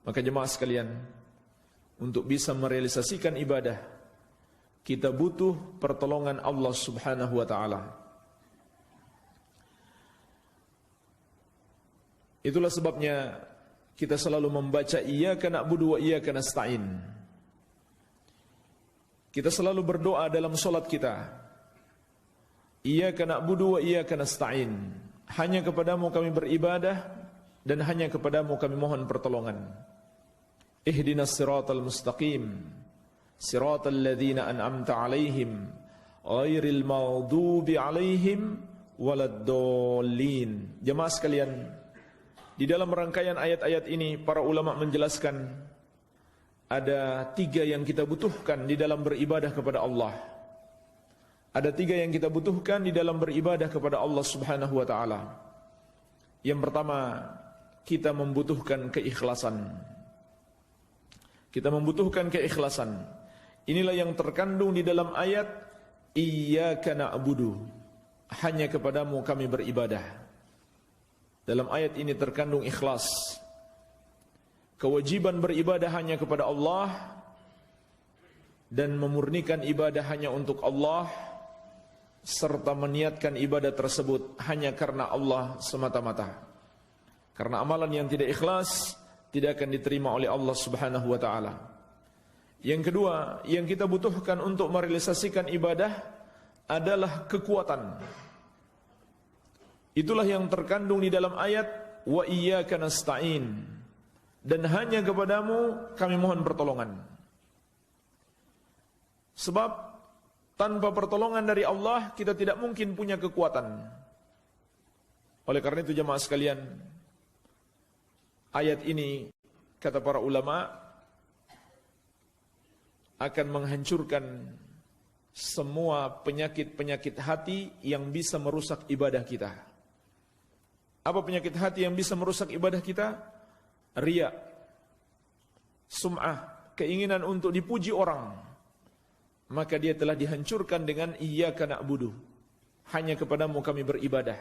Maka jemaah sekalian, untuk bisa merealisasikan ibadah, kita butuh pertolongan Allah Subhanahu wa taala. Itulah sebabnya kita selalu membaca iyyaka na'budu wa iyyaka nasta'in. Kita selalu berdoa dalam salat kita, iyyaka na'budu wa iyyaka nasta'in. Hanya kepadamu kami beribadah dan hanya kepadamu kami mohon pertolongan. Ihdinas siratal mustaqim, siratal ladzina an'amta 'alaihim, ghairil maghdubi 'alaihim waladdallin. Jemaah sekalian, di dalam rangkaian ayat-ayat ini para ulama menjelaskan ada 3 yang kita butuhkan di dalam beribadah kepada Allah. Ada 3 yang kita butuhkan di dalam beribadah kepada Allah Subhanahu wa taala. Yang pertama, kita membutuhkan keikhlasan. Kita membutuhkan keikhlasan. Inilah yang terkandung di dalam ayat iyyaka na'budu. Hanya kepadamu kami beribadah. Dalam ayat ini terkandung ikhlas. Kewajiban beribadah hanya kepada Allah dan memurnikan ibadah hanya untuk Allah, serta meniatkan ibadah tersebut hanya karena Allah semata-mata. Karena amalan yang tidak ikhlas tidak akan diterima oleh Allah Subhanahu wa taala. Yang kedua, yang kita butuhkan untuk merealisasikan ibadah adalah kekuatan. Itulah yang terkandung di dalam ayat wa iyyaka nasta'in. Dan hanya kepadamu kami mohon pertolongan. Sebab tanpa pertolongan dari Allah kita tidak mungkin punya kekuatan. Oleh karena itu jemaah sekalian, ayat ini kata para ulama akan menghancurkan semua penyakit-penyakit hati yang bisa merusak ibadah kita. Apa penyakit hati yang bisa merusak ibadah kita? Riya, sum'ah, keinginan untuk dipuji orang. Maka dia telah dihancurkan dengan iyyaka na'budu. Hanya kepadamu kami beribadah.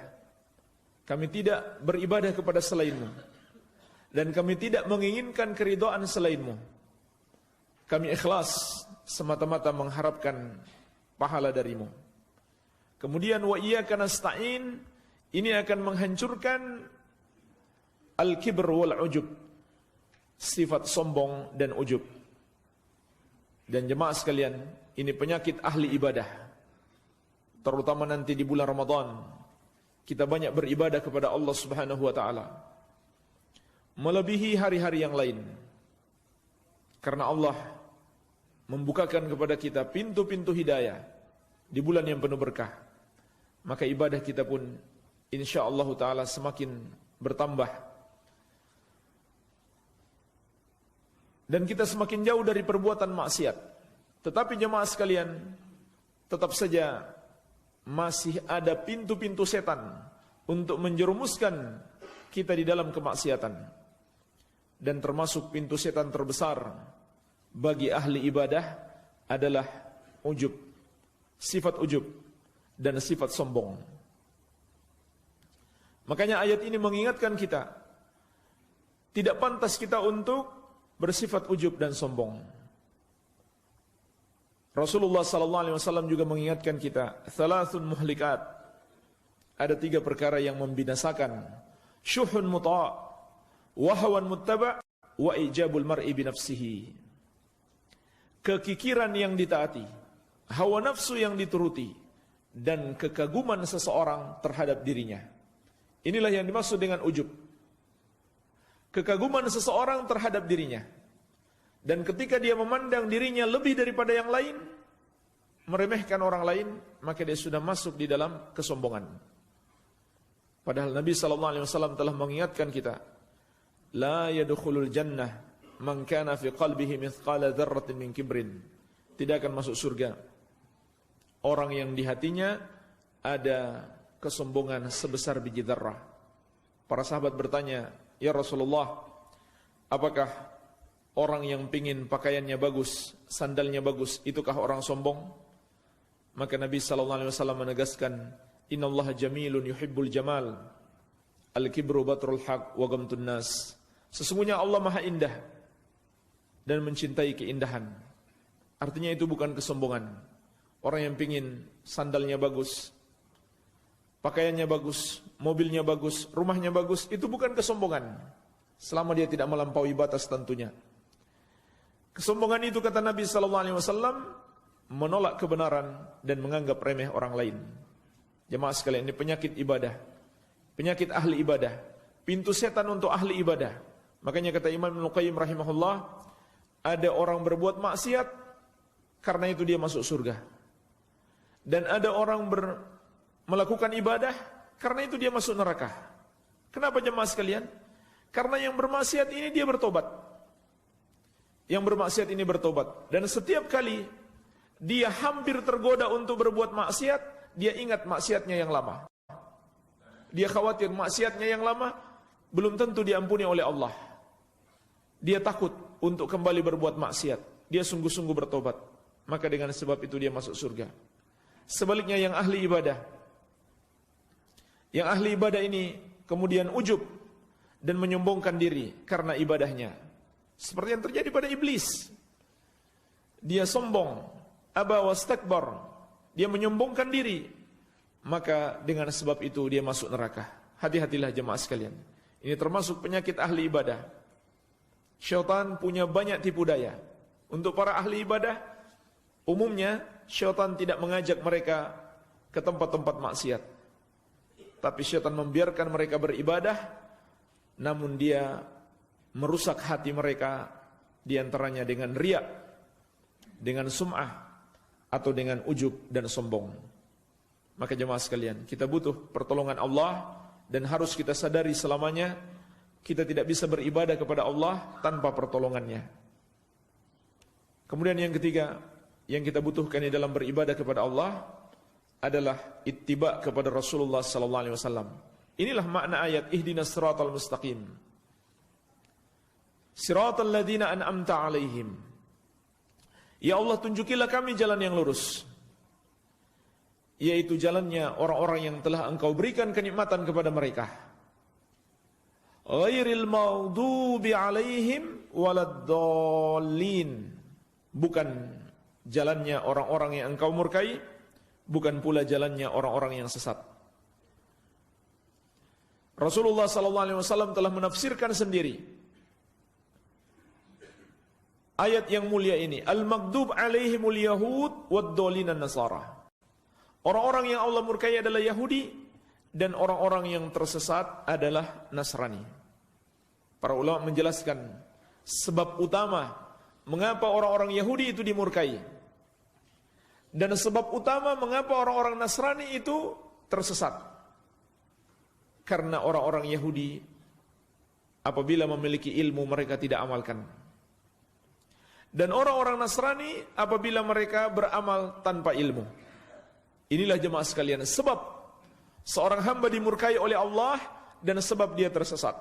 Kami tidak beribadah kepada selainmu. Dan kami tidak menginginkan keridhaan selainmu. Kami ikhlas semata-mata mengharapkan pahala darimu. Kemudian wa iyyaka nasta'in, ini akan menghancurkan al-kibr wal ujub, sifat sombong dan ujub. Dan jemaah sekalian, ini penyakit ahli ibadah. Terutama nanti di bulan Ramadan, kita banyak beribadah kepada Allah Subhanahu wa taala melebihi hari-hari yang lain. Karena Allah membukakan kepada kita pintu-pintu hidayah di bulan yang penuh berkah. Maka ibadah kita pun insyaallah taala semakin bertambah. Dan kita semakin jauh dari perbuatan maksiat. Tetapi jemaah sekalian, tetap saja masih ada pintu-pintu setan untuk menjerumuskan kita di dalam kemaksiatan. Dan termasuk pintu setan terbesar bagi ahli ibadah adalah ujub, sifat ujub dan sifat sombong. Makanya ayat ini mengingatkan kita, tidak pantas kita untuk bersifat ujub dan sombong. Rasulullah SAW juga mengingatkan kita, thalathun muhlikat. Ada 3 perkara yang membinasakan. Syuhun muta', wa hawan muttaba', wa ijabul mar'i binafsihi. Kekikiran yang ditaati, hawa nafsu yang dituruti, dan kekaguman seseorang terhadap dirinya. Inilah yang dimaksud dengan ujub. Kekaguman seseorang terhadap dirinya. Dan ketika dia memandang dirinya lebih daripada yang lain, meremehkan orang lain, maka dia sudah masuk di dalam kesombongan. Padahal Nabi SAW telah mengingatkan kita, la yadkhulul jannah man kana fi qalbihi mithqala dzarratin min kibrin. Tidak akan masuk surga orang yang di hatinya ada kesombongan sebesar biji dzarrah. Para sahabat bertanya, ya Rasulullah, apakah orang yang pingin pakaiannya bagus, sandalnya bagus, itukah orang sombong? Maka Nabi SAW menegaskan, innallaha jamilun yuhibbul jamal, al-kibru batrul haq wa gamtun nas. Sesungguhnya Allah maha indah, dan mencintai keindahan. Artinya itu bukan kesombongan. Orang yang pingin sandalnya bagus, pakaiannya bagus, mobilnya bagus, rumahnya bagus, itu bukan kesombongan. Selama dia tidak melampaui batas tentunya. Kesombongan itu, kata Nabi SAW, menolak kebenaran dan menganggap remeh orang lain. Jemaah sekalian, ini penyakit ibadah, penyakit ahli ibadah, pintu setan untuk ahli ibadah. Makanya kata Imam Ibnu Qayyim rahimahullah, ada orang berbuat maksiat karena itu dia masuk surga, dan ada orang melakukan ibadah karena itu dia masuk neraka. Kenapa jemaah sekalian? Karena yang bermaksiat ini dia bertobat. Yang bermaksiat ini bertobat, dan setiap kali dia hampir tergoda untuk berbuat maksiat, dia ingat maksiatnya yang lama. Dia khawatir maksiatnya yang lama belum tentu diampuni oleh Allah. Dia takut untuk kembali berbuat maksiat. Dia sungguh-sungguh bertobat. Maka dengan sebab itu dia masuk surga. Sebaliknya yang ahli ibadah, yang ahli ibadah ini kemudian ujub dan menyombongkan diri karena ibadahnya. Seperti yang terjadi pada iblis. Dia sombong, aba wastakbar, dia menyombongkan diri. Maka dengan sebab itu dia masuk neraka. Hati-hatilah jemaah sekalian. Ini termasuk penyakit ahli ibadah. Syaitan punya banyak tipu daya. Untuk para ahli ibadah, umumnya syaitan tidak mengajak mereka ke tempat-tempat maksiat. Tapi syaitan membiarkan mereka beribadah, namun dia merusak hati mereka, diantaranya dengan riya, dengan sum'ah, atau dengan ujub dan sombong. Maka jemaah sekalian, kita butuh pertolongan Allah, dan harus kita sadari selamanya kita tidak bisa beribadah kepada Allah tanpa pertolongannya. Kemudian yang ketiga yang kita butuhkan di dalam beribadah kepada Allah adalah ittiba kepada Rasulullah SAW. Inilah makna ayat ihdinas siratal mustaqim, siratal ladzina an'amta alaihim. Ya Allah, tunjukilah kami jalan yang lurus, yaitu jalannya orang-orang yang telah Engkau berikan kenikmatan kepada mereka. Ghairil maghdubi alaihim waladdallin. Bukan jalannya orang-orang yang Engkau murkai, bukan pula jalannya orang-orang yang sesat. Rasulullah SAW telah menafsirkan sendiri ayat yang mulia ini. Al-maghdub alaihimul yahud waddallin an-nasara. Orang-orang yang Allah murkai adalah Yahudi, dan orang-orang yang tersesat adalah Nasrani. Para ulama menjelaskan sebab utama mengapa orang-orang Yahudi itu dimurkai, dan sebab utama mengapa orang-orang Nasrani itu tersesat. Karena orang-orang Yahudi apabila memiliki ilmu mereka tidak amalkan, dan orang-orang Nasrani apabila mereka beramal tanpa ilmu. Inilah jemaah sekalian sebab seorang hamba dimurkai oleh Allah dan sebab dia tersesat.